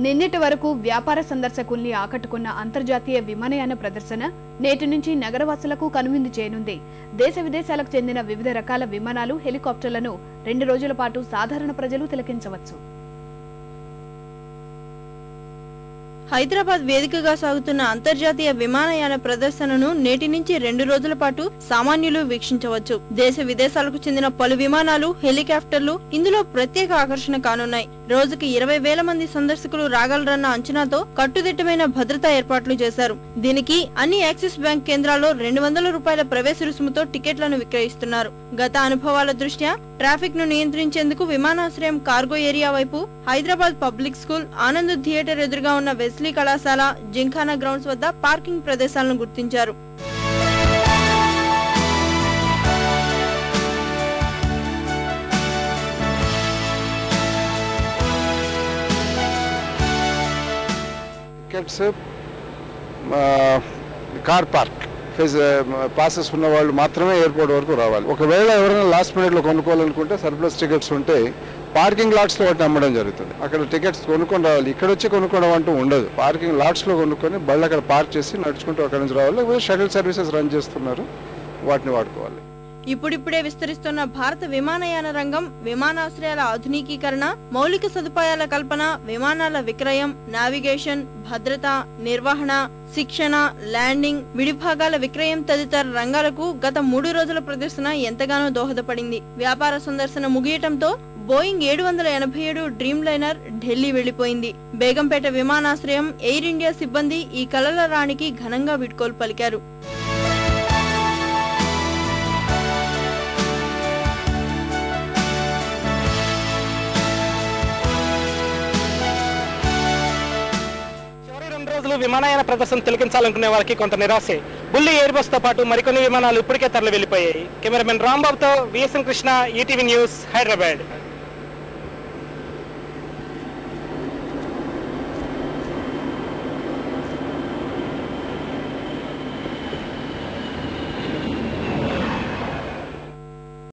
నిన్నటి వరకు వ్యాపార సందర్శకుల్ని ఆకట్టుకున్న అంతర్జాతీయ విమానయాన ప్రదర్శన నేటి నుంచి నగరవాసులకు కనువిందు చేయనుంది. దేశ విదేశాలకు చెందిన వివిధ రకాల విమానాలు, హెలికాప్టర్లను 2 రోజుల పాటు సాధారణ ప్రజలు తిలకించవచ్చు. హైదరాబాద్ వేదికగా సాగుతున్న అంతర్జాతీయ విమానయాన ప్రదర్శనను నేటి నుంచి 2 రోజుల పాటు సామాన్యులు వీక్షించవచ్చు. దేశ విదేశాలకు చెందిన పలు విమానాలు, హెలికాప్టర్లు ఇందులో ప్రత్యేక ఆకర్షణ కానున్నాయి. రోజుకి 20,000 మంది సందర్శకులు రాగలరన్న అంచనాతో కట్టుదిట్టమైన భద్రతా ఏర్పాట్లు చేశారు. దీనికి అన్ని యాక్సిస్ బ్యాంక్ కేంద్రాల్లో 200 రూపాయల ప్రవేశ రుసుముతో టికెట్లను విక్రయిస్తున్నారు. గత అనుభవాల దృష్ట్యా ట్రాఫిక్ ను నియంత్రించేందుకు విమానాశ్రయం కార్గో ఏరియా వైపు, Hyderabad public school, Anand theatre ఎదురుగా ఉన్న వెస్లీ కళాశాల, జింఖానా గ్రౌండ్స్ వద్ద పార్కింగ్ ప్రదేశాలను గుర్తించారు. కార్ పార్క్ పాసెస్ ఉన్న వాళ్ళు మాత్రమే ఎయిర్పోర్ట్ వరకు రావాలి. ఒకవేళ ఎవరైనా లాస్ట్ మినిట్లో కొనుక్కోవాలనుకుంటే సర్ప్లస్ టికెట్స్ ఉంటే పార్కింగ్ లాట్స్లో వాటిని అమ్మడం జరుగుతుంది. అక్కడ టికెట్స్ కొనుక్కొని రావాలి. ఇక్కడ వచ్చి కొనుక్కోవడం అంటూ ఉండదు. పార్కింగ్ లాట్స్లో కొనుక్కొని బళ్ళు అక్కడ పార్క్ చేసి నడుచుకుంటూ అక్కడి నుంచి రావాలి. లేకపోతే షటిల్ సర్వీసెస్ రన్ చేస్తున్నారు, వాటిని వాడుకోవాలి. ఇప్పుడిప్పుడే విస్తరిస్తున్న భారత విమానయాన రంగం, విమానాశ్రయాల ఆధునికీకరణ, మౌలిక సదుపాయాల కల్పన, విమానాల విక్రయం, నావిగేషన్, భద్రత, నిర్వహణ, శిక్షణ, ల్యాండింగ్, విడిభాగాల విక్రయం తదితర రంగాలకు గత 3 రోజుల ప్రదర్శన ఎంతగానో దోహదపడింది. వ్యాపార సందర్శన ముగియటంతో బోయింగ్ 787 డ్రీమ్ లైనర్ ఢిల్లీ వెళ్లిపోయింది. బేగంపేట విమానాశ్రయం, ఎయిర్ ఇండియా సిబ్బంది ఈ కలల రాణికి ఘనంగా వీడ్కోలు పలికారు. విమానయాన ప్రదర్శన తిలకించాలనుకునే వారికి కొంత నిరాశే. బుల్లి ఎయిర్ బస్ తో పాటు మరికొన్ని విమానాలు ఇప్పటికే తరలి వెళ్లిపోయాయి. కెమెరామెన్ రాంబాబుతో విఎస్ఎన్ కృష్ణ, ఈటీవీ న్యూస్, హైదరాబాద్.